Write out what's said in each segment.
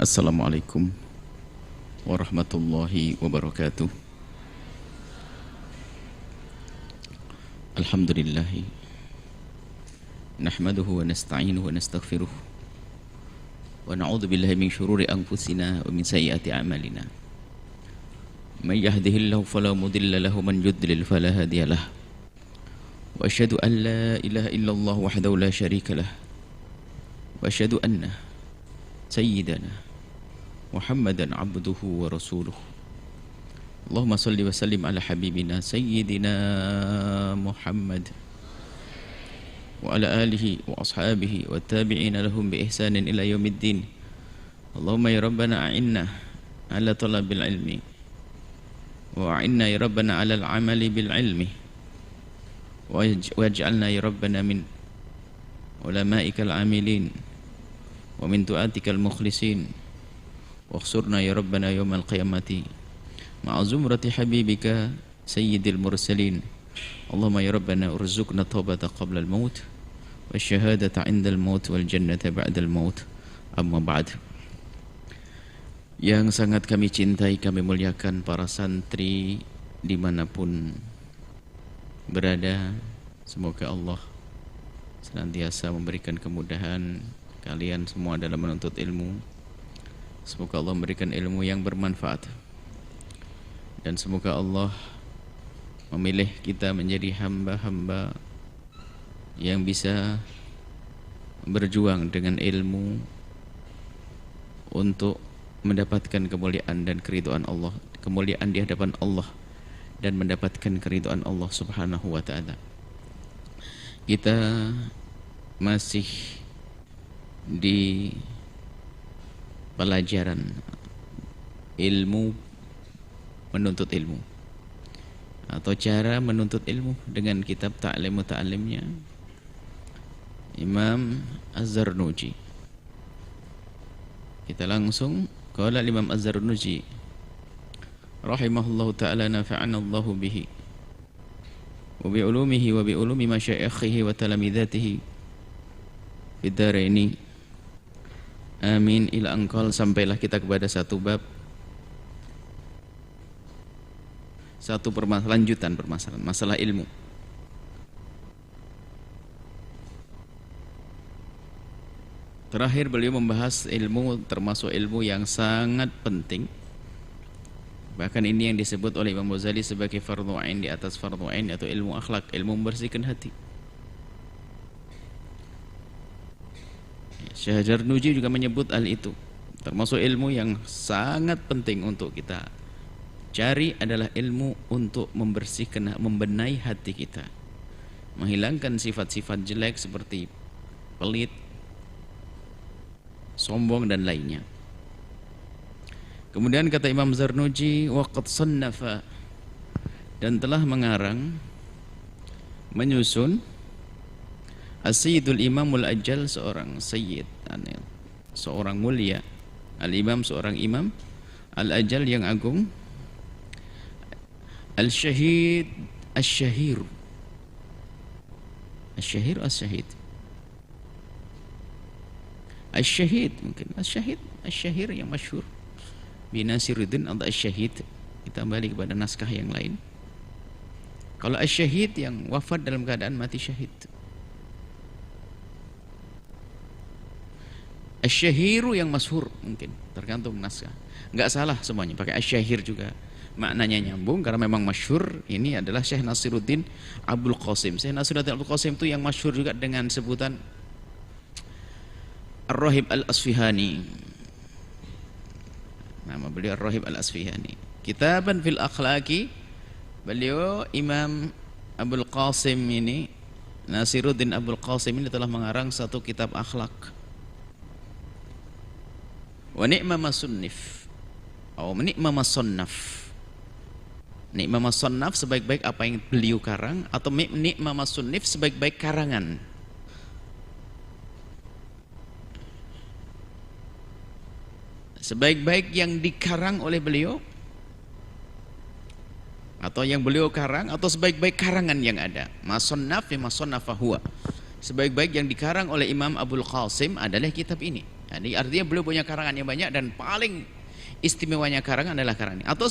Assalamualaikum warahmatullahi wabarakatuh. Alhamdulillahi nahmaduhu wa nasta'inuhu wa nastaghfiruh wa na'udzu billahi min syururi anfusina wa min sayyiati a'malina. May yahdihillahu fala mudilla lahu wa man yudlil fala hadiya lahu. Wa asyhadu an la ilaha illallah wahdahu la syarika lah. Wa asyhadu anna sayyidana Muhammadan abduhu wa rasuluh. Allahumma salli wa sallim ala habibina sayyidina Muhammad wa ala alihi wa ashabihi wa tabi'ina lahum bi ihsanin ila yaumiddin. Allahumma ya rabbana a'inna ala talabil ilmi wa a'inna ya rabbana ala al-amali bil ilmi waj'alna ya rabbana min ulama'ikal amilin wa min du'atikal mukhlisin wakhsurna ya rabbana yawmal qiyamati ma'a zumrati habibika sayyidil mursalin. Allahumma ya rabbana urzuqna taubata qabla al-maut wa syahadata 'inda al-maut wal jannata ba'da al-maut. Amma ba'd. Yang sangat kami cintai, kami muliakan para santri dimanapun berada, semoga Allah senantiasa memberikan kemudahan kalian semua dalam menuntut ilmu. Semoga Allah memberikan ilmu yang bermanfaat, dan semoga Allah memilih kita menjadi hamba-hamba yang bisa berjuang dengan ilmu untuk mendapatkan kemuliaan dan keridhaan Allah, kemuliaan di hadapan Allah dan mendapatkan keridhaan Allah Subhanahu wa taala. Kita masih di pelajaran ilmu, menuntut ilmu atau cara menuntut ilmu dengan kitab Ta'limu Ta'limnya Imam Az-Zarnuji. Kita langsung qala Imam Az-Zarnuji rahimahullahu ta'ala, nafa'ana Allahu bihi wa bi ulumihi wa bi ulumi masyayikhihi wa talamidatihi fid daraini. Amin. Ila angkal, sampailah kita kepada satu bab, satu lanjutan permasalahan masalah ilmu. Terakhir beliau membahas ilmu, termasuk ilmu yang sangat penting. Bahkan ini yang disebut oleh Imam Ghazali sebagai fardhu ain di atas fardhu ain, yaitu ilmu akhlak, ilmu membersihkan hati. Syekh Zarnuji juga menyebut hal itu. Termasuk ilmu yang sangat penting untuk kita cari adalah ilmu untuk membersihkan, membenahi hati kita, menghilangkan sifat-sifat jelek seperti pelit, sombong dan lainnya. Kemudian kata Imam Zarnuji, waqad sannafa, dan telah mengarang, menyusun As-Sayyidul Imamul Ajal, seorang sayyid, seorang mulia, al-imam, seorang imam, al-ajal yang agung, al-syahid, al-syahir, al-syahir, al-syahid, al-syahid, mungkin al-syahid, al-syahir yang masyhur binasiruddin atau al-syahid. Kita kembali kepada naskah yang lain. Kalau al-syahid yang wafat dalam keadaan mati syahid. Asy-syahiru yang masyhur, mungkin tergantung naskah. Enggak salah semuanya pakai asy-syahir juga, maknanya nyambung karena memang masyhur. Ini adalah Syekh Nasiruddin Abdul Qasim. Syekh Nasiruddin Abdul Qasim itu yang masyhur juga dengan sebutan Ar-Rahib Al-Asfihani. Nama beliau Ar-Rahib Al-Asfihani. Kitaban fil akhlaqi, beliau Imam Abdul Qasim ini, Nasiruddin Abdul Qasim ini telah mengarang satu kitab akhlak. Wa ni'ma masunnif atau ni'ma masannaf. Ni'ma masannaf sebaik-baik apa yang beliau karang, atau ni'ma masunnif sebaik-baik karangan. Sebaik-baik yang dikarang oleh beliau, atau yang beliau karang, atau sebaik-baik karangan yang ada. Masannaf ya masannafa huwa. Sebaik-baik yang dikarang oleh Imam Abdul Qasim adalah kitab ini. Jadi artinya beliau punya karangan yang banyak, dan paling istimewanya karangan adalah karangan ini. Atau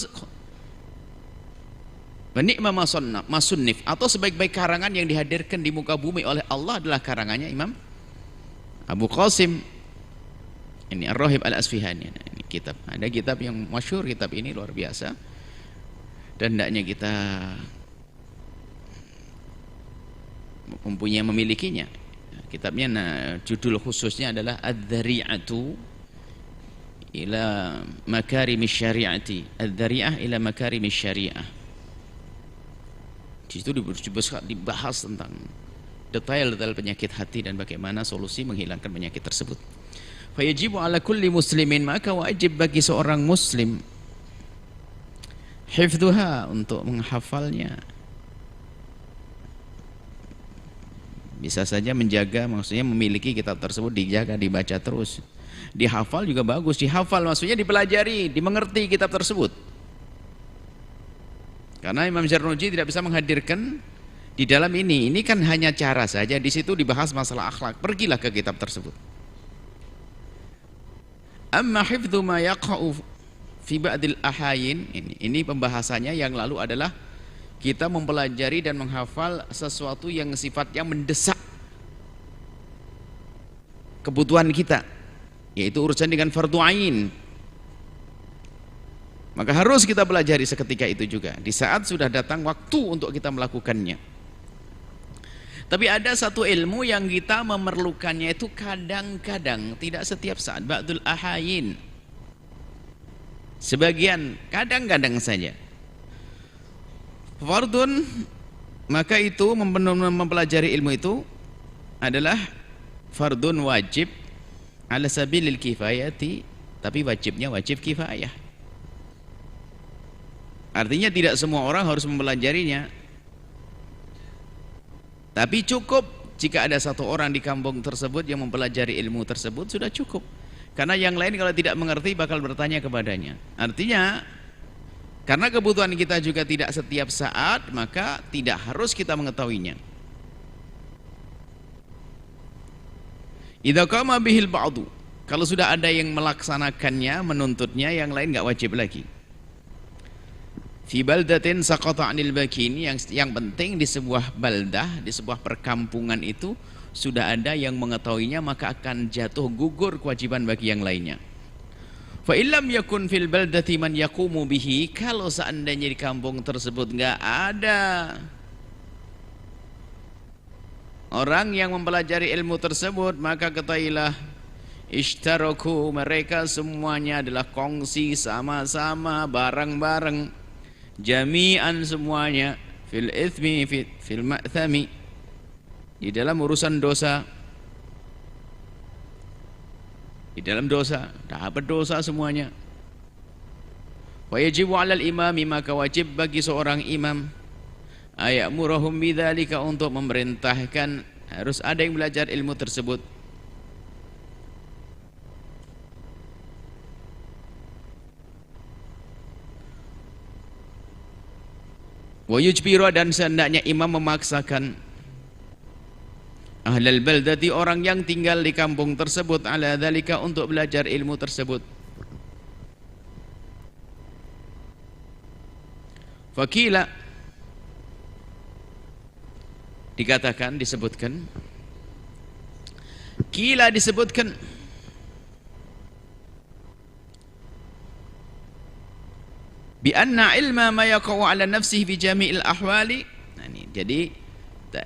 Ni'ma masunnif, atau sebaik-baik karangan yang dihadirkan di muka bumi oleh Allah adalah karangannya Imam Abu Qasim ini Ar-Rahib Al-Asfihani. Ini kitab, ada kitab yang masyhur, kitab ini luar biasa, dan hendaknya kita memilikinya. Kitabnya judul khususnya adalah Ad-Dhari'atu ila Makarimis Syari'ati, Ad-Dhari'ah ila Makarimis Syari'ah. Di situ dibahas tentang detail-detail penyakit hati dan bagaimana solusi menghilangkan penyakit tersebut. Fayajibu ala kulli muslimin, maka wajib bagi seorang muslim hifdzuha, untuk menghafalnya. Bisa saja menjaga, maksudnya memiliki kitab tersebut, dijaga, dibaca terus. Dihafal juga bagus, dihafal maksudnya dipelajari, dimengerti kitab tersebut. Karena Imam Zarnuji tidak bisa menghadirkan di dalam ini kan hanya cara saja, di situ dibahas masalah akhlak. Pergilah ke kitab tersebut. Amma hifdzu ma yaqa'u fi ba'dil ahayin, ini pembahasannya yang lalu adalah kita mempelajari dan menghafal sesuatu yang sifatnya mendesak kebutuhan kita, yaitu urusan dengan fardu ain. Maka harus kita pelajari seketika itu juga, di saat sudah datang waktu untuk kita melakukannya. Tapi ada satu ilmu yang kita memerlukannya itu kadang-kadang, tidak setiap saat, ba'dul ahayin, sebagian, kadang-kadang saja. Fardun, maka itu mempelajari ilmu itu adalah fardun wajib ala sabilil kifayati, tapi wajibnya wajib kifayah. Artinya tidak semua orang harus mempelajarinya, tapi cukup jika ada satu orang di kampung tersebut yang mempelajari ilmu tersebut, sudah cukup. Karena yang lain kalau tidak mengerti bakal bertanya kepadanya. Artinya karena kebutuhan kita juga tidak setiap saat, maka tidak harus kita mengetahuinya. Idza qama bihil ba'du, kalau sudah ada yang melaksanakannya, menuntutnya, yang lain nggak wajib lagi. Fi baldatin saqata 'anil bakin, yang penting di sebuah baldah, di sebuah perkampungan itu sudah ada yang mengetahuinya, maka akan jatuh gugur kewajiban bagi yang lainnya. Fa illam yakun fil baldati man yaqumu bihi, kalau seandainya di kampung tersebut enggak ada orang yang mempelajari ilmu tersebut, maka ketahuilah ishtaraku, mereka semuanya adalah kongsi sama-sama, bareng-bareng, jami'an semuanya, fil ithmi fil ma'thami, di dalam urusan dosa, di dalam dosa, dapat dosa semuanya. Wa yajibu 'alal imami, maka wajib bagi seorang imam ayamurahum bidzalika, untuk memerintahkan, harus ada yang belajar ilmu tersebut. Wa yujbiru, dan sehendaknya imam memaksakan ahlal baldati, orang yang tinggal di kampung tersebut, ala dzalika, untuk belajar ilmu tersebut. Fakila, dikatakan, disebutkan, kila disebutkan, bi anna ilma ma yaqa'u 'ala nafsihi fi jami'il ahwali. Nah, ini jadi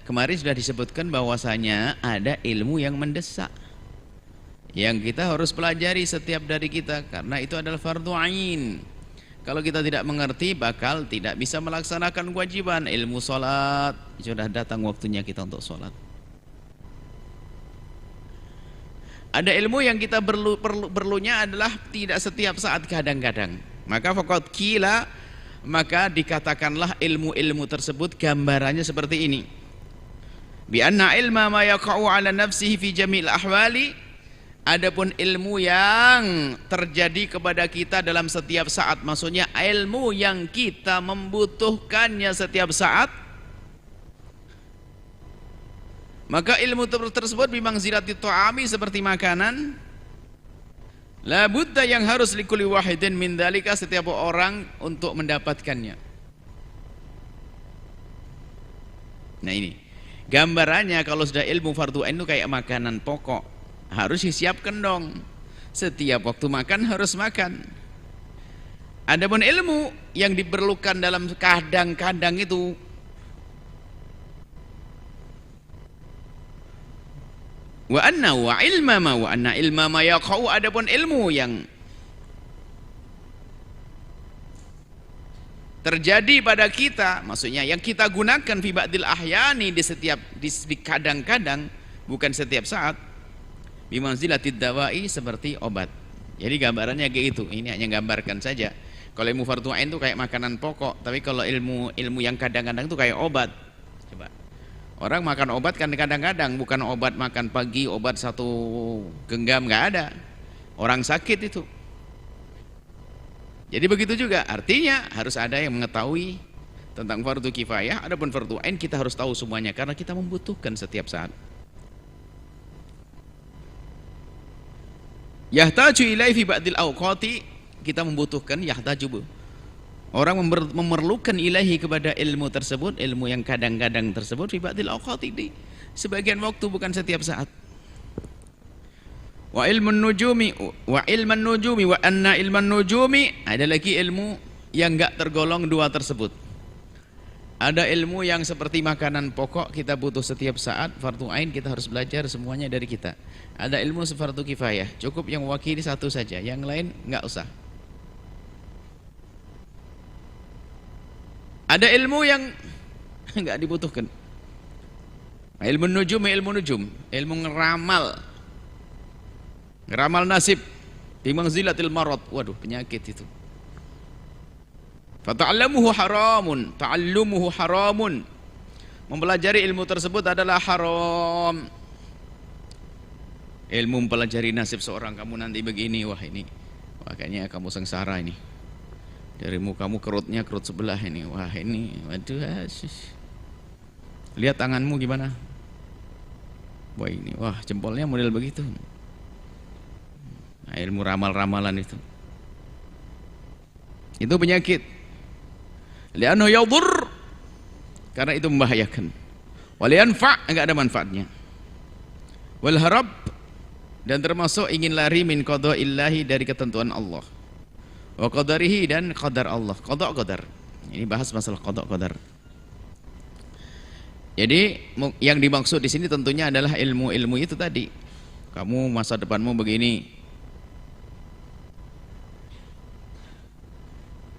kemarin sudah disebutkan bahwasanya ada ilmu yang mendesak yang kita harus pelajari setiap dari kita, karena itu adalah fardhu ain. Kalau kita tidak mengerti, bakal tidak bisa melaksanakan kewajiban. Ilmu salat, sudah datang waktunya kita untuk salat. Ada ilmu yang kita perlunya adalah tidak setiap saat, kadang-kadang. Maka faqad qila, maka dikatakanlah ilmu-ilmu tersebut gambarannya seperti ini. Bi anna ilma ma yaqa'u 'ala nafsihi fi jami'il ahwali, adapun ilmu yang terjadi kepada kita dalam setiap saat, maksudnya ilmu yang kita membutuhkannya setiap saat, maka ilmu tersebut bimangzilati ta'ami, seperti makanan, La budda, yang harus likulli wahidin min dzalika, setiap orang untuk mendapatkannya. Nah ini gambarannya, kalau sudah ilmu fardu ain itu kayak makanan pokok, harus disiapkan dong. Setiap waktu makan harus makan. Adapun ilmu yang diperlukan dalam kadang-kadang itu, wa anna ilma ma yaqau, adapun ilmu yang terjadi pada kita, maksudnya yang kita gunakan fi ba'dil ahyani, di kadang-kadang, bukan setiap saat, bimanzilatid dawai, seperti obat. Jadi gambarannya kayak itu. Ini hanya gambarkan saja. Kalau ilmu fardhu ain itu kayak makanan pokok, tapi kalau ilmu yang kadang-kadang itu kayak obat. Coba. Orang makan obat kan kadang-kadang, bukan obat makan pagi, obat satu genggam, nggak ada. Orang sakit itu. Jadi begitu juga, artinya harus ada yang mengetahui tentang fardu kifayah. Adapun fardu ain kita harus tahu semuanya karena kita membutuhkan setiap saat. Yahtaju ilaihi fi ba'dil awqati, kita membutuhkan, yahtaju, orang memerlukan ilahi kepada ilmu tersebut, ilmu yang kadang-kadang tersebut, fi ba'dil awqati, di sebagian waktu, bukan setiap saat. Wa ilmun nujumi wa anna ilman nujumi, ada lagi ilmu yang enggak tergolong dua tersebut. Ada ilmu yang seperti makanan pokok, kita butuh setiap saat, fardu ain kita harus belajar semuanya dari kita. Ada ilmu fardu kifayah, cukup yang mewakili satu saja, yang lain enggak usah. Ada ilmu yang enggak dibutuhkan. Ilmu nujum, ilmu ngeramal. Ngeramal nasib, bimangzilatil marad. Waduh, penyakit itu. Fata'allamuhu haramun, ta'allumuhu haramun. Mempelajari ilmu tersebut adalah haram. Ilmu mempelajari nasib seorang, kamu nanti begini, wah ini, wah kayaknya kamu sengsara ini. Dari mukamu kerutnya kerut sebelah ini, wah ini, waduh, lihat tanganmu gimana? Wah ini, wah jempolnya model begitu. Nah, ilmu ramal-ramalan itu penyakit. Li'annahu yadhur, karena itu membahayakan. Wa li'anfa', enggak ada manfaatnya. Wal harab, dan termasuk ingin lari min qada'illahi, dari ketentuan Allah. Wa qadarihi, dan qadar Allah. Qada' qadar. Ini bahas masalah qada' qadar. Jadi yang dimaksud di sini tentunya adalah ilmu-ilmu itu tadi. Kamu masa depanmu begini.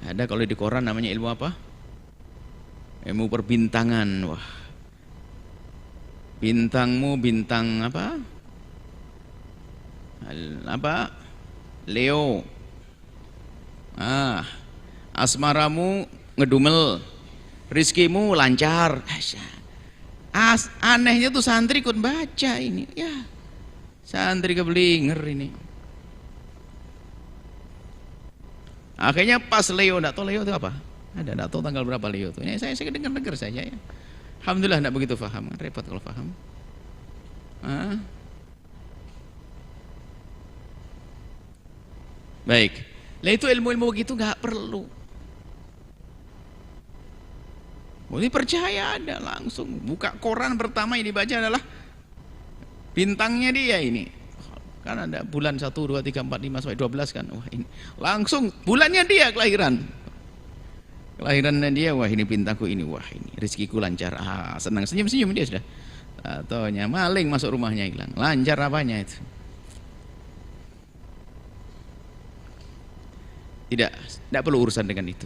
Ada kalau di koran namanya ilmu apa? Ilmu perbintangan. Wah, bintangmu bintang apa? Apa? Leo. Asmaramu ngedumel, rizkimu lancar. Anehnya tuh santri ikut baca ini. Ya, santri keblinger ini. Akhirnya pas Leo, enggak tahu Leo itu apa? Ada, enggak tahu tanggal berapa Leo itu. Ini saya dengar saja ya. Alhamdulillah enggak begitu paham. Repot kalau paham. Baik. Lah itu ilmu-ilmu begitu enggak perlu. Boleh percaya ada, langsung buka koran pertama yang dibaca adalah bintangnya dia ini. Kan ada bulan 1, 2, 3, 4, 5 sampai 12 kan. Wah ini langsung bulannya dia kelahirannya dia. Wah ini bintangku ini, wah ini rezekiku lancar. Senang, senyum dia sudah. Taunya maling masuk rumahnya hilang. Lancar apanya itu? Tidak perlu urusan dengan itu.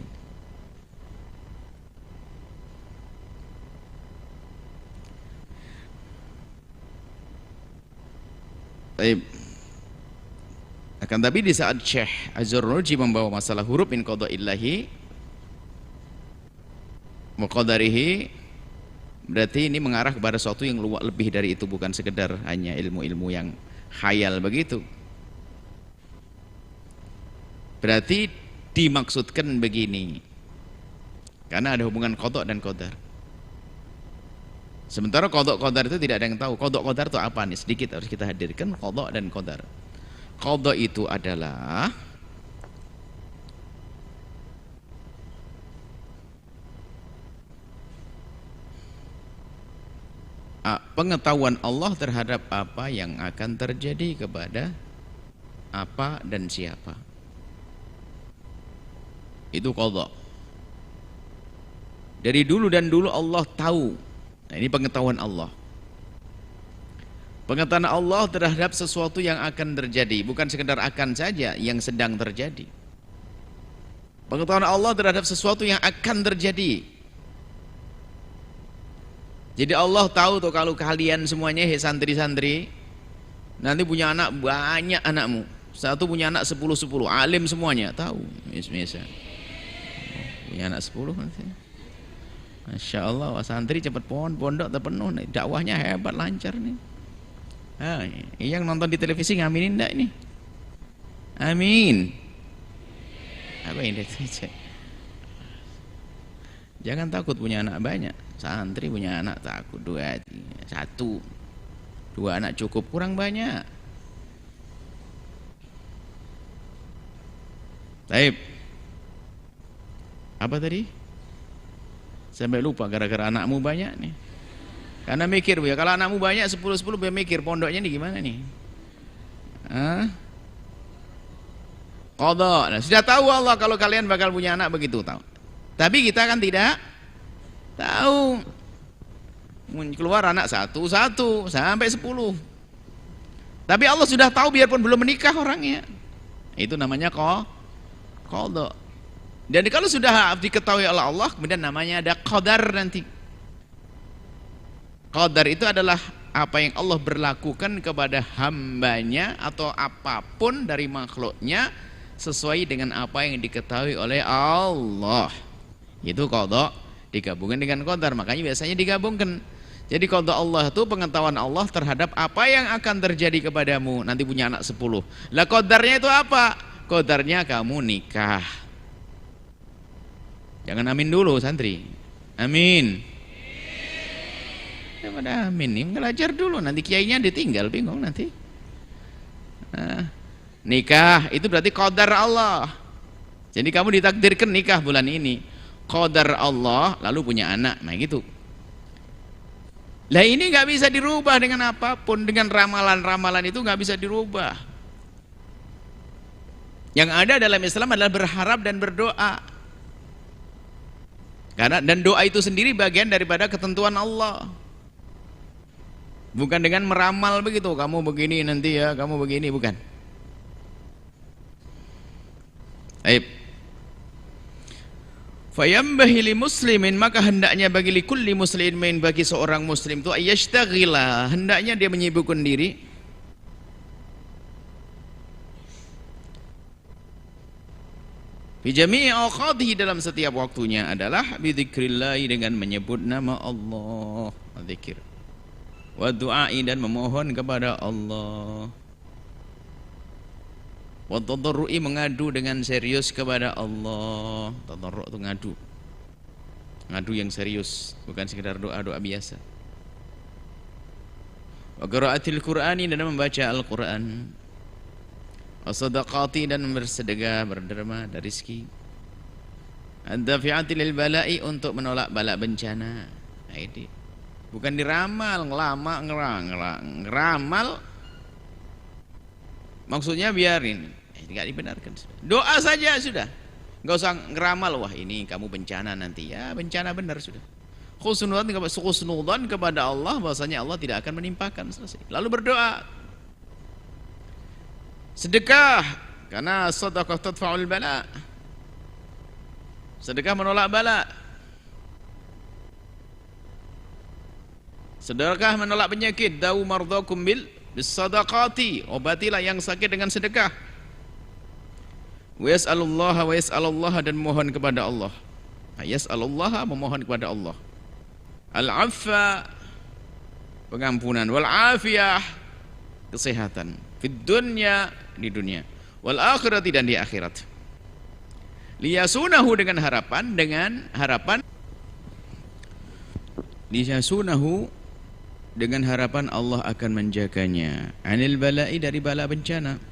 Baik. Akan tapi di saat Syekh Az-Zarnuji membawa masalah huruf min qada'illahi wa qadarihi, berarti ini mengarah kepada sesuatu yang lebih dari itu, bukan sekedar hanya ilmu-ilmu yang khayal begitu. Berarti dimaksudkan begini, karena ada hubungan qada dan qadar. Sementara qada qadar itu tidak ada yang tahu. Qada qadar itu apa nih? Sedikit harus kita hadirkan qada dan qadar. Qadha itu adalah pengetahuan Allah terhadap apa yang akan terjadi kepada apa dan siapa. Itu qadha. Dari dulu dan dulu Allah tahu. Nah, ini pengetahuan Allah. Pengetahuan Allah terhadap sesuatu yang akan terjadi, bukan sekedar akan saja, yang sedang terjadi. Pengetahuan Allah terhadap sesuatu yang akan terjadi. Jadi Allah tahu tuh kalau kalian semuanya santri-santri nanti punya anak banyak anakmu. Satu punya anak 10-10, alim semuanya, tahu. Misal punya anak 10 nanti. Masya Allah, santri cepat pondok terpenuh, dakwahnya hebat, lancar nih. Yang nonton di televisi ngaminin enggak ini? Amin. Apa ini? Jangan takut punya anak banyak. Santri punya anak takut 2, 1, 2 anak cukup, kurang banyak. Baik. Apa tadi? Sampai lupa gara-gara anakmu banyak nih. Karena mikir ya, kalau anakmu banyak 10-10 biar mikir pondoknya nih gimana nih? Qadha. Nah, sudah tahu Allah kalau kalian bakal punya anak begitu, tahu. Tapi kita kan tidak tahu. Keluar anak 1-1 sampai 10. Tapi Allah sudah tahu biarpun belum menikah orangnya. Itu namanya qadha. Dan kalau sudah diketahui oleh Allah, kemudian namanya ada qadar nanti. Qadar itu adalah apa yang Allah berlakukan kepada hambanya atau apapun dari makhluknya sesuai dengan apa yang diketahui oleh Allah. Itu qadha digabungkan dengan qadar, makanya biasanya digabungkan. Jadi qadha Allah itu pengetahuan Allah terhadap apa yang akan terjadi kepadamu. Nanti punya anak 10. Lah qadarnya itu apa? Qadarnya kamu nikah. Jangan amin dulu santri. Amin. Daripada amin nih, belajar dulu, nanti kiainya ditinggal, bingung nanti. Nikah itu berarti qadar Allah. Jadi kamu ditakdirkan nikah bulan ini, qadar Allah, lalu punya anak, nah gitu. Lah ini nggak bisa dirubah dengan apapun, dengan ramalan-ramalan itu nggak bisa dirubah. Yang ada dalam Islam adalah berharap dan berdoa. Karena dan doa itu sendiri bagian daripada ketentuan Allah. Bukan dengan meramal begitu, kamu begini nanti ya, kamu begini, bukan. Baik. Fayambahili muslimin, maka hendaknya bagi likulli muslimin, bagi seorang muslim itu ayyastaghila, hendaknya dia menyibukkan diri fi jami'i awqatihi, dalam setiap waktunya adalah bidzikrillah, dengan menyebut nama Allah, zikir, wa du'ai, dan memohon kepada Allah, wa tadarru'i, mengadu dengan serius kepada Allah. Tadarru' itu ngadu yang serius, bukan sekedar doa-doa biasa. Wa qiraatil Qur'ani, dan membaca Al-Qur'an. As-sadaqati, dan bersedekah, berderma dari rezeki. Ad-dafi'ati lil bala'i, untuk menolak bala bencana. Nah, ini bukan diramal, ngeramal maksudnya biarin, tidak dibenarkan. Doa saja sudah, nggak usah ngeramal. Wah ini kamu bencana nanti, ya bencana benar sudah. Khusnudzan kepada Allah, bahwasanya Allah tidak akan menimpakan, selesai. Lalu berdoa. Sedekah, karena sedekah tadfa'ul bala, sedekah menolak bala. Sedekah menolak penyakit. Dawu mardhakum bil bisadaqati, obatilah yang sakit dengan sedekah. Wa yas'alullaha, dan mohon kepada Allah. Yas'alullaha, memohon kepada Allah. Al-'affa, pengampunan. Wal 'afiyah, kesehatan. Fid dunya, di dunia. Wal akhirati, dan di akhirat. Liyasunahu, dengan harapan liyasunahu, dengan harapan Allah akan menjaganya. Anil bala'i, dari bala bencana.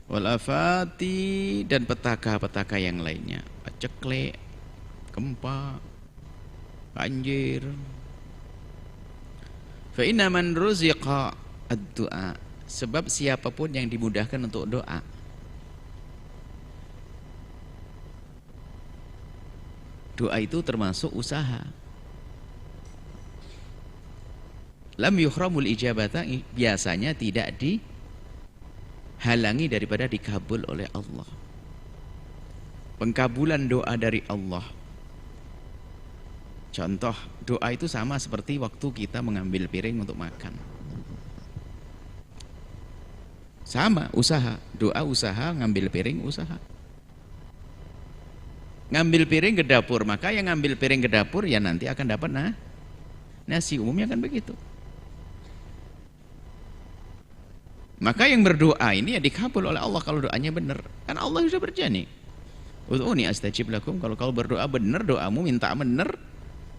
wal afati, dan petaka-petaka yang lainnya, paceklik, gempa, banjir. Fa inna man ruziqa ad-du'a, sebab siapapun yang dimudahkan untuk doa, doa itu termasuk usaha. Lam yukhramul ijabata, biasanya tidak dihalangi daripada dikabul oleh Allah. Pengkabulan doa dari Allah. Contoh, doa itu sama seperti waktu kita mengambil piring untuk makan. Sama, usaha. Doa usaha, ngambil piring usaha. Ngambil piring ke dapur, maka yang ngambil piring ke dapur ya nanti akan dapat nasi, umumnya kan begitu. Maka yang berdoa ini ya dikabul oleh Allah kalau doanya benar. Kan Allah sudah berjanji, ud'uni astajib lakum. Kalau kau berdoa benar, doamu minta benar,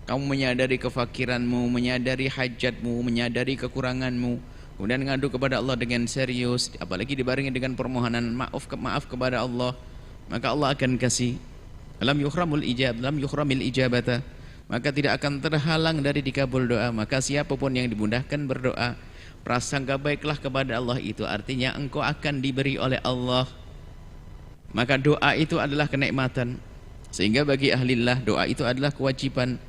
kamu menyadari kefakiranmu, menyadari hajatmu, menyadari kekuranganmu, kemudian ngadu kepada Allah dengan serius, apalagi dibarengi dengan permohonan maaf kepada Allah, maka Allah akan kasih. Lam yukhramul ijabata, maka tidak akan terhalang dari dikabul doa. Maka siapapun yang dimudahkan berdoa, prasangka baiklah kepada Allah, itu artinya engkau akan diberi oleh Allah. Maka doa itu adalah kenikmatan, sehingga bagi ahlillah doa itu adalah kewajiban.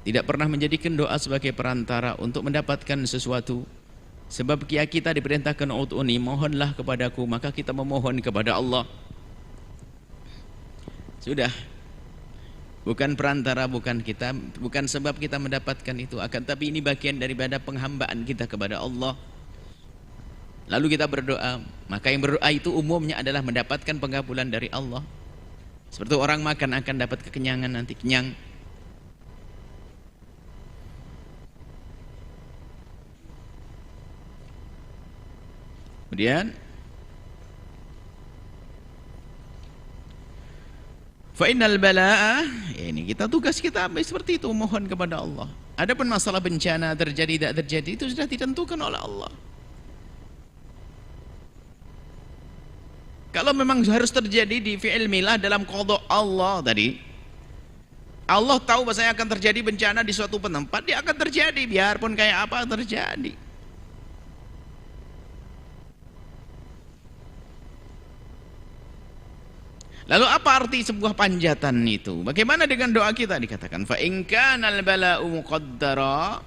Tidak pernah menjadikan doa sebagai perantara untuk mendapatkan sesuatu. Sebab kita diperintahkan ud'uni, mohonlah kepadaku, maka kita memohon kepada Allah. Sudah, bukan perantara, bukan sebab kita mendapatkan itu, akan tapi ini bagian daripada penghambaan kita kepada Allah. Lalu kita berdoa, maka yang berdoa itu umumnya adalah mendapatkan pengkabulan dari Allah. Seperti orang makan akan dapat kekenyangan, nanti kenyang. Kemudian fa innal balaa, ini tugas kita seperti itu, mohon kepada Allah. Adapun masalah bencana terjadi tidak terjadi itu sudah ditentukan oleh Allah. Kalau memang harus terjadi di fi'il milah dalam qada Allah tadi, Allah tahu bahwasanya akan terjadi bencana di suatu tempat, dia akan terjadi biarpun kayak apa terjadi. Lalu apa arti sebuah panjatan itu? Bagaimana dengan doa kita? Dikatakan fa in kanal bala'u muqaddara,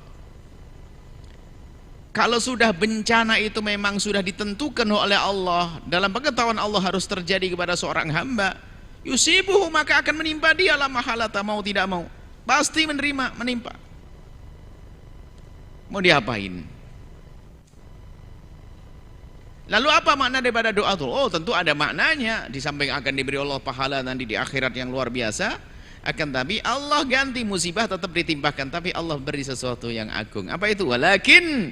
kalau sudah bencana itu memang sudah ditentukan oleh Allah, dalam pengetahuan Allah harus terjadi kepada seorang hamba, yusibuhu, maka akan menimpa dia la mahalata, mau tidak mau pasti menimpa. Mau diapain? Lalu apa makna daripada doa itu? Oh, tentu ada maknanya. Di samping akan diberi Allah pahala nanti di akhirat yang luar biasa, akan tapi Allah ganti musibah tetap ditimpakan, tapi Allah beri sesuatu yang agung. Apa itu? Walakin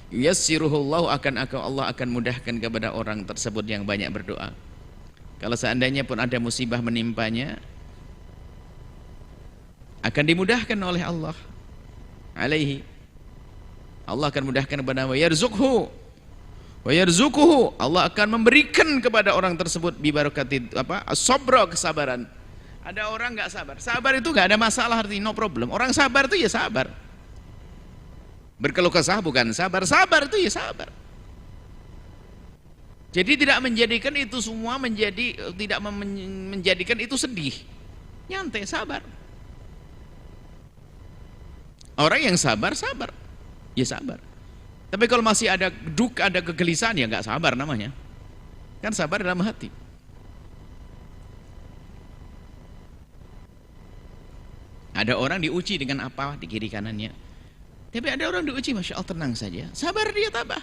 yassiruhullahu, Allah akan mudahkan kepada orang tersebut yang banyak berdoa. Kalau seandainya pun ada musibah menimpanya, akan dimudahkan oleh Allah alaihi. Allah akan mudahkan kepada wa yarzuquhu, Allah akan memberikan kepada orang tersebut bibarakati as-sabra, kesabaran. Ada orang nggak sabar, sabar itu nggak ada masalah, artinya no problem. Orang sabar itu ya sabar, berkeluh kesah bukan sabar, sabar itu ya sabar. Jadi tidak menjadikan itu semua tidak menjadikan itu sedih, nyantai, sabar. Orang yang sabar ya sabar. Tapi kalau masih ada duka, ada kegelisahan, ya nggak sabar namanya. Kan sabar dalam hati. Ada orang diuji dengan apa di kiri kanannya. Tapi ada orang diuji, masya Allah, tenang saja, sabar dia tabah.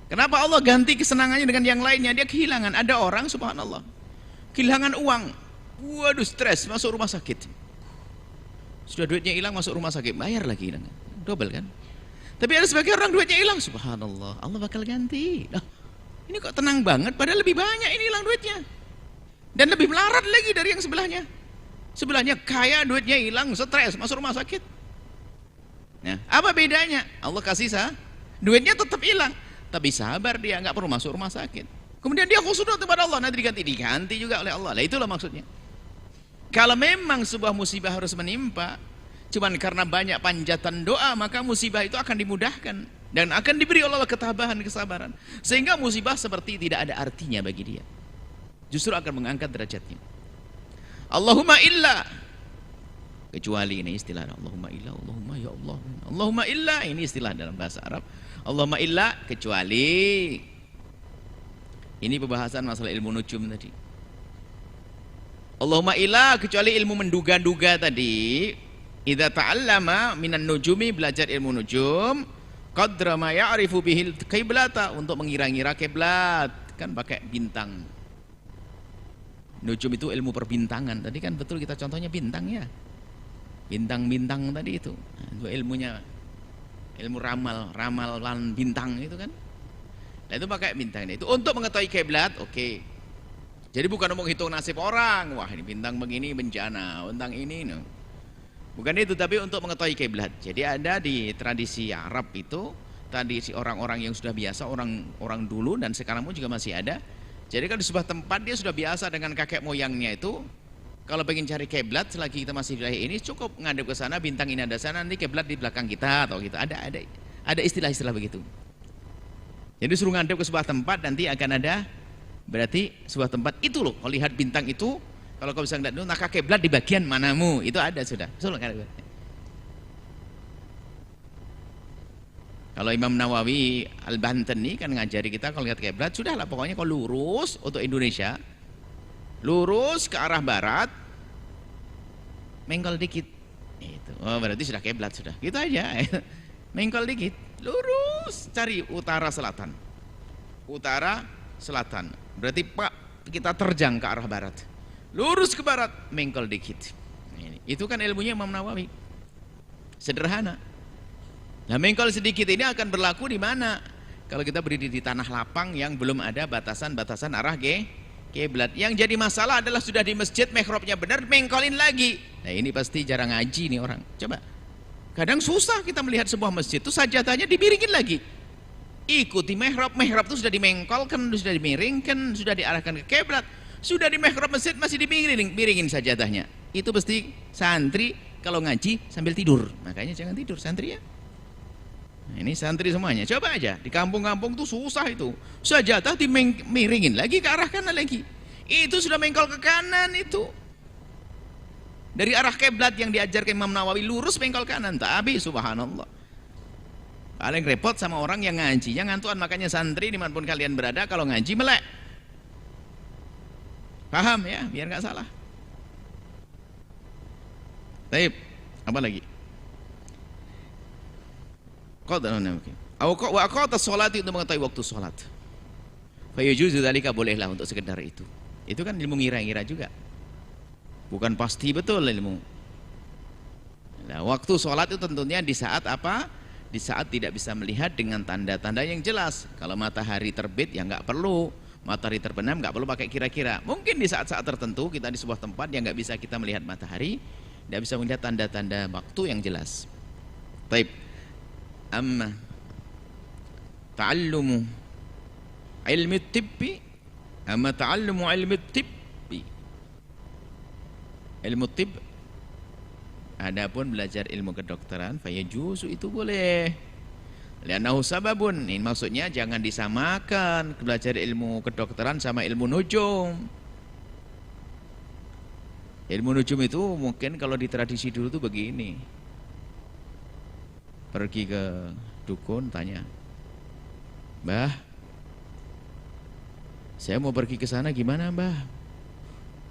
Kenapa Allah ganti kesenangannya dengan yang lainnya? Dia kehilangan. Ada orang subhanallah kehilangan uang, waduh stres, masuk rumah sakit. Sudah duitnya hilang, masuk rumah sakit, bayar lagi, hilang, double kan. Tapi ada sebagian orang duitnya hilang, subhanallah, Allah bakal ganti. Nah, ini kok tenang banget, padahal lebih banyak ini hilang duitnya, dan lebih melarat lagi dari yang sebelahnya. Sebelahnya kaya, duitnya hilang, stres, masuk rumah sakit. Nah, apa bedanya? Allah kasih duitnya tetap hilang, tapi sabar dia, nggak perlu masuk rumah sakit. Kemudian dia khusnudon kepada Allah, nanti diganti juga oleh Allah. Lah itulah maksudnya. Kalau memang sebuah musibah harus menimpa, cuman karena banyak panjatan doa, maka musibah itu akan dimudahkan dan akan diberi oleh Allah ketabahan, kesabaran, sehingga musibah seperti tidak ada artinya bagi dia. Justru akan mengangkat derajatnya. Allahumma illa, kecuali, ini istilah Allahumma illa, Allahumma ya Allah. Allahumma illa, ini istilah dalam bahasa Arab. Allahumma illa, kecuali. Ini pembahasan masalah ilmu nujum tadi. Allahumma illa, kecuali ilmu menduga-duga tadi. Idza ta'allama minan nujumi, belajar ilmu nujum, qadra ma ya'rifu bihil qiblata, untuk mengira-ngira kiblat, kan pakai bintang. Nujum itu ilmu perbintangan. Tadi kan betul kita contohnya bintang ya. Bintang-bintang tadi itu. Nah, itu ilmunya. Ilmu ramalan bintang itu kan. Nah, itu pakai bintang itu untuk mengetahui kiblat, oke. Jadi bukan mau hitung nasib orang, wah ini bintang begini bencana, bintang ini, no. Bukan itu, tapi untuk mengetahui kiblat. Jadi ada di tradisi Arab itu, tradisi orang-orang yang sudah biasa, orang dulu dan sekarang pun juga masih ada. Jadi kalau di sebuah tempat dia sudah biasa dengan kakek moyangnya itu, kalau pengen cari kiblat selagi kita masih di wilayah ini, cukup ngadep ke sana, bintang ini ada sana, nanti kiblat di belakang kita atau gitu. Ada istilah-istilah begitu. Jadi suruh ngadep ke sebuah tempat, nanti akan ada, berarti sebuah tempat itu loh, kalau lihat bintang itu, kalau kau bisa ngeliat itu, nah kiblat di bagian manamu, itu ada sudah. Kalau Imam Nawawi Al-Bantani kan ngajari kita kalau lihat kiblat, sudahlah pokoknya kau lurus untuk Indonesia, lurus ke arah barat, mengkol dikit, itu. Oh, berarti sudah kiblat sudah, gitu aja. Mengkol dikit, lurus cari utara selatan, berarti Pak kita terjang ke arah barat, lurus ke barat, mengkol dikit. Itu kan ilmunya Imam Nawawi, sederhana. Nah, mengkol sedikit ini akan berlaku di mana? Kalau kita berdiri di tanah lapang yang belum ada batasan-batasan arah kiblat. Yang jadi masalah adalah sudah di masjid, mihrabnya benar, mengkolin lagi. Nah, ini pasti jarang ngaji nih orang. Coba. Kadang susah kita melihat sebuah masjid itu sajadahnya dimiringin lagi. Ikuti mihrab itu sudah dimengkolkan, sudah dimiringkan, sudah diarahkan ke kiblat. Sudah di mihrab masjid masih dimiringin sajadahnya. Itu pasti santri kalau ngaji sambil tidur. Makanya jangan tidur santri ya. Nah, ini santri semuanya. Coba aja di kampung-kampung tuh susah itu. Sajadah dimiringin lagi ke arah kanan lagi. Itu sudah mengkol ke kanan itu. Dari arah kiblat yang diajarkan Imam Nawawi lurus mengkol kanan. Tapi subhanallah, paling repot sama orang yang ngajinya ngantuan. Makanya santri dimanapun kalian berada, kalau ngaji melek, paham ya, biar nggak salah. Baik, apa lagi? Wa aqata sholati, untuk mengetahui waktu sholat. Fa yajuzu dzalika, bolehlah untuk sekedar itu. Itu kan ilmu ngira-ngira juga. Bukan pasti betul ilmu. Nah, waktu sholat itu tentunya di saat apa? Di saat tidak bisa melihat dengan tanda-tanda yang jelas. Kalau matahari terbit ya nggak perlu, matahari terbenam nggak perlu pakai kira-kira. Mungkin di saat-saat tertentu kita di sebuah tempat yang nggak bisa kita melihat matahari, nggak bisa melihat tanda-tanda waktu yang jelas. Taib. Amma ta'allumu ilmi tibbi, amma ta'allumu ilmi tibbi, ilmu tib, adapun belajar ilmu kedokteran, fayajuzu, itu boleh. Li'annahu sababun, ini maksudnya jangan disamakan belajar ilmu kedokteran sama ilmu nujum. Ilmu nujum itu mungkin kalau di tradisi dulu tuh begini. Pergi ke dukun, tanya, "Mbah, saya mau pergi ke sana, gimana Mbah?"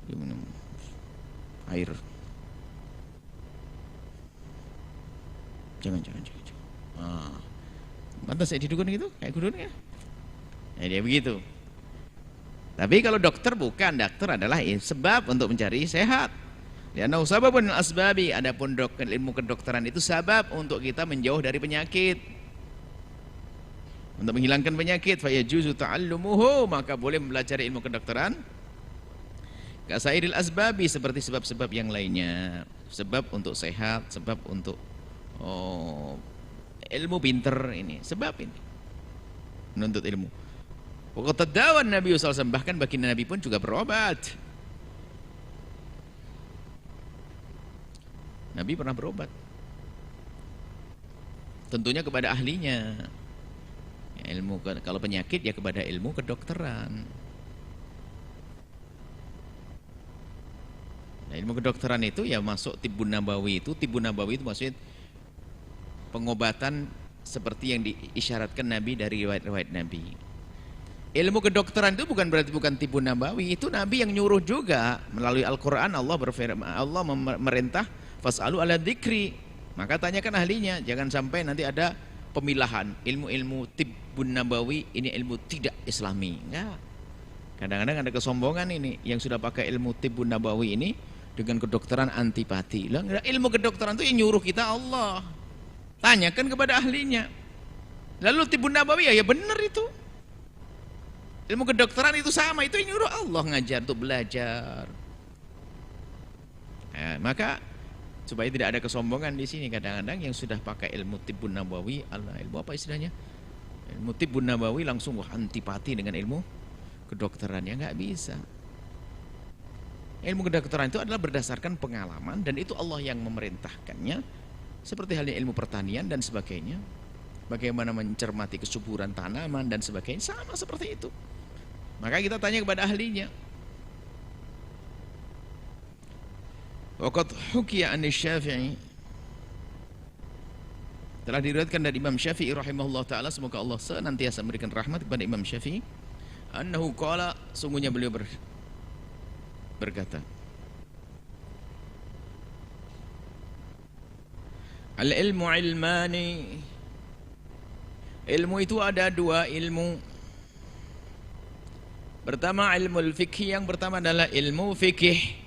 Gimana? Air. Jangan. Pantas saya di dukun gitu, kayak dukun ya. Ya dia begitu. Tapi kalau dokter bukan, dokter adalah sebab untuk mencari sehat. Li'annahu sababun asbabi, adapun ilmu kedokteran itu sabab untuk kita menjauh dari penyakit, untuk menghilangkan penyakit. Fa yajuzu ta'allumuhu, maka boleh belajar ilmu kedokteran. Kasairil asbabi, seperti sebab-sebab yang lainnya. Sebab untuk sehat, sebab untuk ilmu pinter, ini sebab ini menuntut ilmu. Wa tadawan Nabi sallallahu alaihi wasallam, bahkan baginda Nabi pun juga berobat. Nabi pernah berobat. Tentunya kepada ahlinya. Ilmu kalau penyakit ya kepada ilmu kedokteran. Nah, ilmu kedokteran itu ya masuk tibbun nabawi itu. Tibbun nabawi itu maksudnya pengobatan seperti yang diisyaratkan Nabi dari riwayat-riwayat Nabi. Ilmu kedokteran itu bukan berarti bukan tibbun nabawi, itu Nabi yang nyuruh juga melalui Al-Qur'an. Allah berfirman, Allah memerintah fas'alu ala dzikri. Maka tanyakan ahlinya, jangan sampai nanti ada pemilahan ilmu-ilmu tibbun nabawi ini ilmu tidak islami. Enggak. Kadang-kadang ada kesombongan ini yang sudah pakai ilmu tibbun nabawi ini dengan kedokteran antipati. Lah, ilmu kedokteran itu yang nyuruh kita Allah. Tanyakan kepada ahlinya. Lalu tibbun nabawi ya benar itu. Ilmu kedokteran itu sama, itu yang nyuruh Allah ngajar untuk belajar. Nah, maka supaya tidak ada kesombongan di sini, kadang-kadang yang sudah pakai ilmu tibbun nabawi, ilmu apa istilahnya? Ilmu tibbun nabawi langsung wah antipati dengan ilmu kedokteran, ya nggak bisa. Ilmu kedokteran itu adalah berdasarkan pengalaman dan itu Allah yang memerintahkannya, seperti halnya ilmu pertanian dan sebagainya. Bagaimana mencermati kesuburan tanaman dan sebagainya, sama seperti itu. Maka kita tanya kepada ahlinya. Waqad hukiya an Syafi'i, telah diriwayatkan dari Imam Syafi'i rahimahullah taala, semoga Allah senantiasa memberikan rahmat kepada Imam Syafi'i, annahu qala, sungguhnya beliau berkata, al-ilmu ilmani, ilmu itu ada dua ilmu. Pertama ilmu fikih, yang pertama adalah ilmu fikih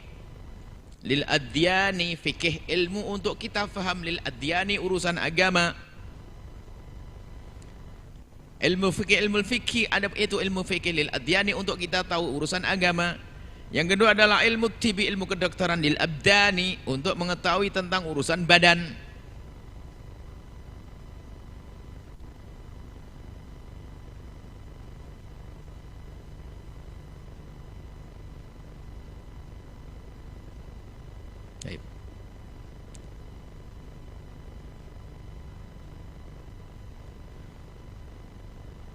lil adyani, fikih ilmu untuk kita faham, lil adyani urusan agama. Ilmu fikih ada itu ilmu fikih lil adyani untuk kita tahu urusan agama. Yang kedua adalah ilmu tibi, ilmu kedokteran lil abdani untuk mengetahui tentang urusan badan.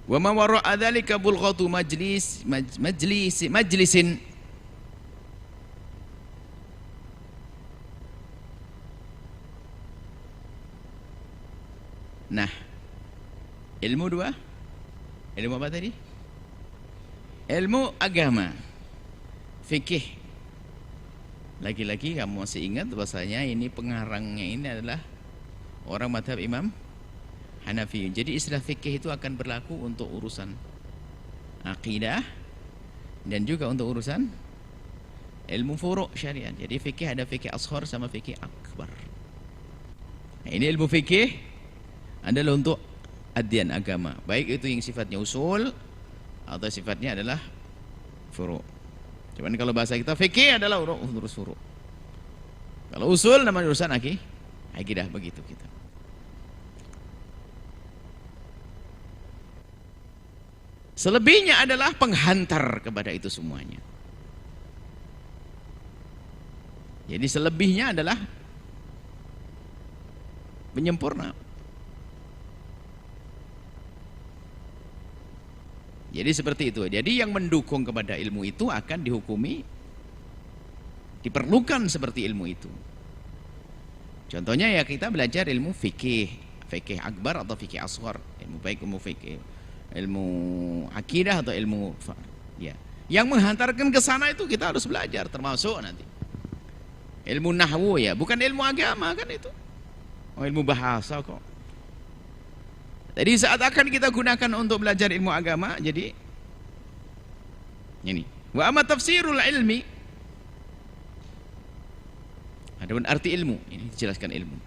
Wa ma wara'a dzalika bulghatu majlisin. Nah, ilmu dua, ilmu apa tadi? Ilmu agama, fikih. Lagi-lagi kamu masih ingat bahasanya ini pengarangnya ini adalah orang mazhab Imam Hanafi. Jadi istilah fikih itu akan berlaku untuk urusan akidah dan juga untuk urusan ilmu furu' syariat. Jadi fikih ada fikih ashar sama fikih akbar. Nah, ini ilmu fikih adalah untuk adyan agama, baik itu yang sifatnya usul atau sifatnya adalah furu'. Cuman kalau bahasa kita fikih adalah urus furu'. Kalau usul namanya urusan akidah, begitu kita. Selebihnya adalah penghantar kepada itu semuanya. Jadi selebihnya adalah penyempurna. Jadi seperti itu. Jadi yang mendukung kepada ilmu itu akan dihukumi, diperlukan seperti ilmu itu. Contohnya ya kita belajar ilmu fikih, fikih akbar atau fikih ashar, ilmu baik ilmu fikih, ilmu akidah atau ilmu ya. Yang menghantarkan ke sana itu kita harus belajar, termasuk nanti ilmu nahwu ya, bukan ilmu agama kan itu. Oh, ilmu bahasa kok. Jadi saat akan kita gunakan untuk belajar ilmu agama, jadi ini. Wa amma tafsirul ilmi, adapun arti ilmu, ini dijelaskan ilmu.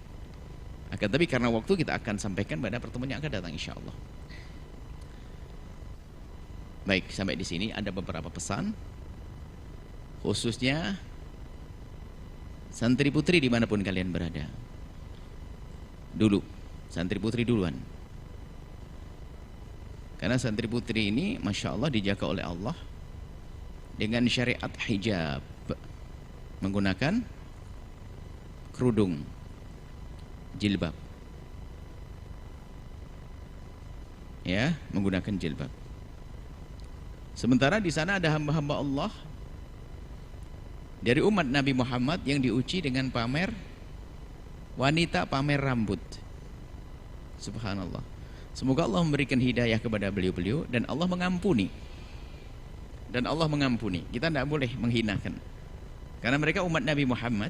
Akan tapi karena waktu kita akan sampaikan pada pertemuan yang akan datang insyaallah. Baik, sampai di sini ada beberapa pesan, khususnya santri putri dimanapun kalian berada. Dulu, santri putri duluan. Karena santri putri ini Masya Allah dijaga oleh Allah dengan syariat hijab, menggunakan kerudung, jilbab, ya, menggunakan jilbab. Sementara di sana ada hamba-hamba Allah dari umat Nabi Muhammad yang diuji dengan pamer wanita, pamer rambut. Subhanallah. Semoga Allah memberikan hidayah kepada beliau-beliau dan Allah mengampuni. Dan Allah mengampuni. Kita tidak boleh menghinakan. Karena mereka umat Nabi Muhammad.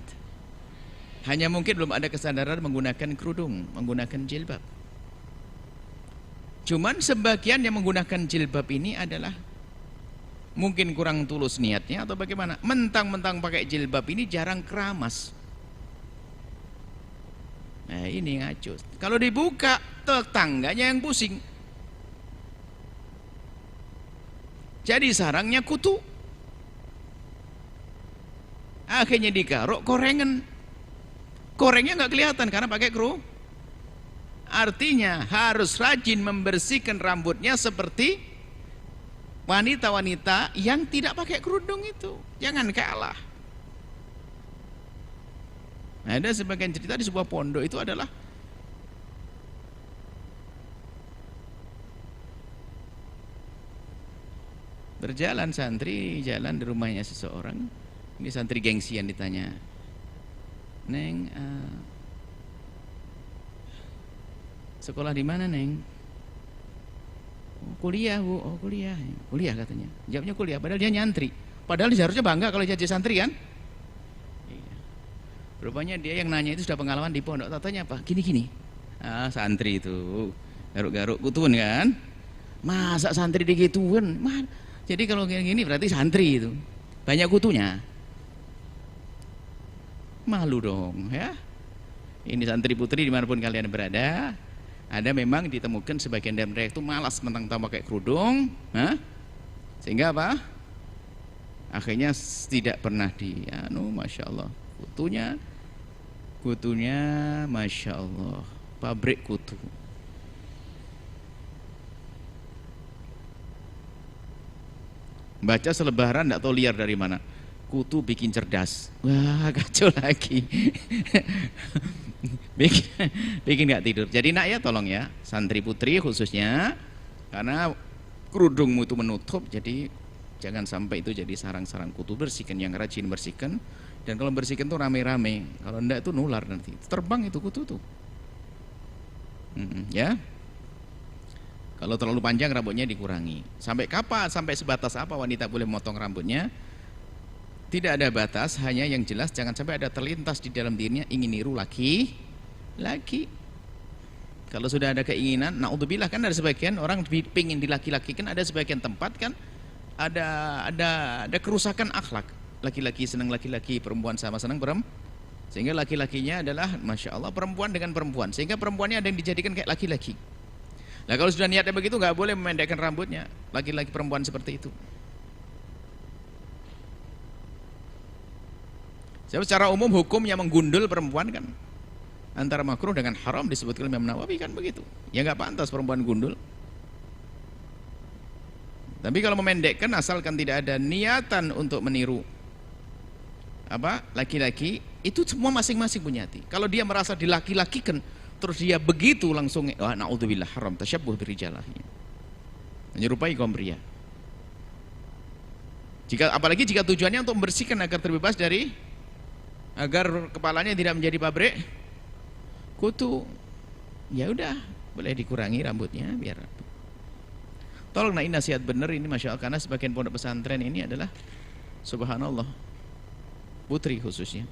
Hanya mungkin belum ada kesadaran menggunakan kerudung, menggunakan jilbab. Cuman sebagian yang menggunakan jilbab ini adalah mungkin kurang tulus niatnya atau bagaimana. Mentang-mentang pakai jilbab ini jarang keramas. Nah ini ngaco. Kalau dibuka, tetangganya yang pusing. Jadi sarangnya kutu. Akhirnya digaruk korengan. Korengnya nggak kelihatan karena pakai kru. Artinya harus rajin membersihkan rambutnya seperti wanita-wanita yang tidak pakai kerudung itu. Jangan kalah. Nah, ada sebagian cerita di sebuah pondok itu adalah berjalan santri, jalan di rumahnya seseorang. Ini santri gengsian ditanya, Neng, sekolah di mana Neng? Oh, kuliah Bu. Oh kuliah. Kuliah katanya. Jawabnya kuliah, padahal dia nyantri. Padahal seharusnya bangga kalau jadi santri kan. Rupanya dia yang nanya itu sudah pengalaman di pondok. Tatanya apa? Gini-gini. Ah, santri itu garuk-garuk kutuan kan? Masa santri digituan? Jadi kalau gini berarti santri itu banyak kutunya. Malu dong ya. Ini santri putri dimanapun kalian berada, ada memang ditemukan sebagian dari mereka itu malas mentang-mentang pakai kerudung, sehingga apa? Akhirnya tidak pernah Masya Allah, kutunya Masya Allah, pabrik kutu. Baca selebaran tidak tahu liar dari mana. Kutu bikin cerdas. Wah kacau lagi. bikin nggak tidur. Jadi nak ya tolong ya, santri putri khususnya, karena kerudungmu itu menutup, jadi jangan sampai itu jadi sarang-sarang kutu. Bersihkan, yang rajin bersihkan. Dan kalau bersihkan tuh rame-rame, kalau enggak itu nular nanti, terbang itu kutu tuh. Ya, kalau terlalu panjang rambutnya dikurangi. Sampai kapan? Sampai sebatas apa wanita boleh memotong rambutnya? Tidak ada batas, hanya yang jelas jangan sampai ada terlintas di dalam dirinya ingin niru laki. Kalau sudah ada keinginan, naudzubillah, kan ada sebagian orang pingin dilaki-laki, kan ada sebagian tempat kan ada kerusakan akhlak. Laki-laki senang laki-laki, perempuan sama senang perempuan, sehingga laki-lakinya adalah Masya Allah perempuan dengan perempuan, sehingga perempuannya ada yang dijadikan kayak laki-laki. Nah kalau sudah niatnya begitu nggak boleh memendekkan rambutnya, laki-laki perempuan seperti itu. Secara umum hukum yang menggundul perempuan kan antara makruh dengan haram disebutkan Imam Nawawi kan begitu. Ya nggak pantas perempuan gundul. Tapi kalau memendekkan asalkan tidak ada niatan untuk meniru laki-laki, itu semua masing-masing punya hati. Kalau dia merasa dilaki-lakikan terus dia begitu langsung naudzubillah haram tasyabbuh birijalah, menyerupai kaum pria. Apalagi jika tujuannya untuk membersihkan agar terbebas dari, agar kepalanya tidak menjadi pabrik kutu, ya udah boleh dikurangi rambutnya biar. Tolong nasihat benar ini Masya Allah, karena sebagian pondok pesantren ini adalah subhanallah putri khususnya.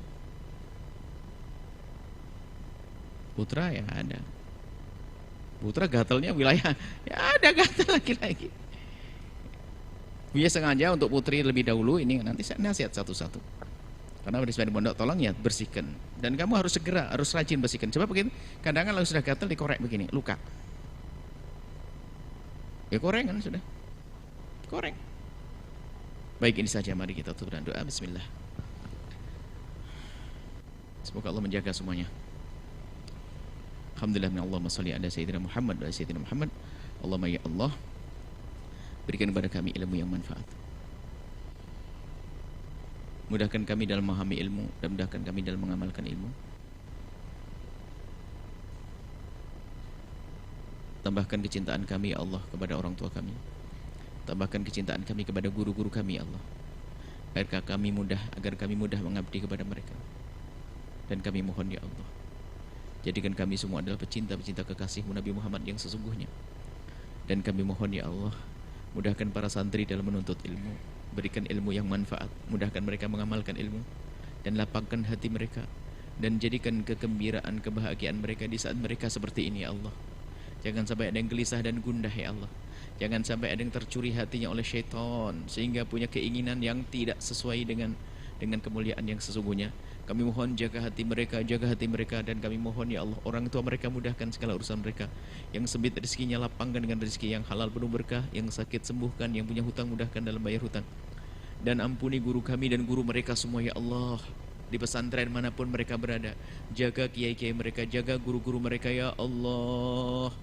Putra ya ada, putra gatelnya wilayah ya ada gatel lagi. Dia sengaja untuk putri lebih dahulu, ini nanti saya nasihat satu-satu. Karena di sebagian pondok tolong ya bersihkan, dan kamu harus segera, harus rajin bersihkan. Coba begini, kadang kalau sudah gatel dikorek begini, luka. Ya koreng kan sudah, koreng. Baik, ini saja, mari kita tutup dengan doa. Bismillah. Semoga Allah menjaga semuanya. Alhamdulillah, Allahumma sholli ala sayyidina Muhammad wa sayyidina Muhammad. Allahumma ya Allah, Berikan kepada kami ilmu yang manfaat. Mudahkan kami dalam memahami ilmu dan mudahkan kami dalam mengamalkan ilmu. Tambahkan kecintaan kami ya Allah kepada orang tua kami. Tambahkan kecintaan kami kepada guru-guru kami ya Allah. Agar kami mudah mengabdi kepada mereka. Dan kami mohon ya Allah, jadikan kami semua adalah pecinta-pecinta kekasih-Mu Nabi Muhammad yang sesungguhnya. Dan kami mohon ya Allah, mudahkan para santri dalam menuntut ilmu. Berikan ilmu yang manfaat. Mudahkan mereka mengamalkan ilmu. Dan lapangkan hati mereka. Dan jadikan kegembiraan, kebahagiaan mereka di saat mereka seperti ini ya Allah. Jangan sampai ada yang gelisah dan gundah ya Allah. Jangan sampai ada yang tercuri hatinya oleh syaitan sehingga punya keinginan yang tidak sesuai dengan kemuliaan yang sesungguhnya. Kami mohon jaga hati mereka, dan kami mohon ya Allah, orang tua mereka mudahkan segala urusan mereka. Yang sempit rezekinya lapangkan dengan rezeki yang halal penuh berkah, yang sakit sembuhkan, yang punya hutang mudahkan dalam bayar hutang. Dan ampuni guru kami dan guru mereka semua ya Allah. Di pesantren manapun mereka berada, jaga kiai-kiai mereka, jaga guru-guru mereka ya Allah.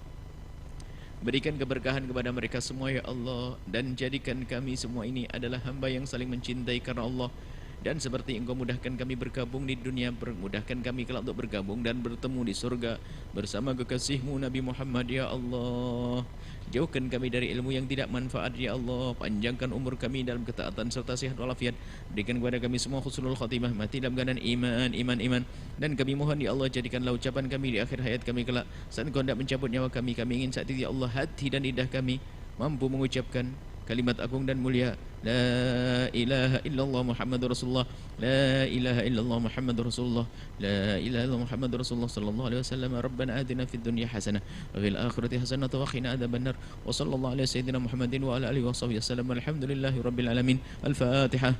Berikan keberkahan kepada mereka semua ya Allah. Dan jadikan kami semua ini adalah hamba yang saling mencintai karena Allah. Dan seperti Engkau mudahkan kami bergabung di dunia, mudahkan kami kelak untuk bergabung dan bertemu di surga bersama kekasih-Mu Nabi Muhammad ya Allah. Jauhkan kami dari ilmu yang tidak manfaat ya Allah. Panjangkan umur kami dalam ketaatan serta sehat walafiat. Berikan kepada kami semua husnul khatimah, mati dalam keadaan iman. Dan kami mohon ya Allah, jadikanlah ucapan kami di akhir hayat kami kelak, saat Engkau hendak mencabut nyawa kami ingin saat itu ya Allah, hati dan lidah kami mampu mengucapkan kalimat agung dan mulia, la ilaha illallah Muhammadur Rasulullah, la ilaha illallah Muhammadur Rasulullah, la ilaha illallah Muhammadur Rasulullah sallallahu alaihi wasallam. Rabbana atina fid dunya hasanah wa fil akhirati hasanah wa qina adzabannar. Wa sallallahu ala sayyidina Muhammadin wa ala alihi washabihi wasallam. Alhamdulillahi rabbil alamin. Al-Fatihah.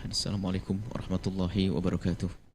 Assalamualaikum warahmatullahi wabarakatuh.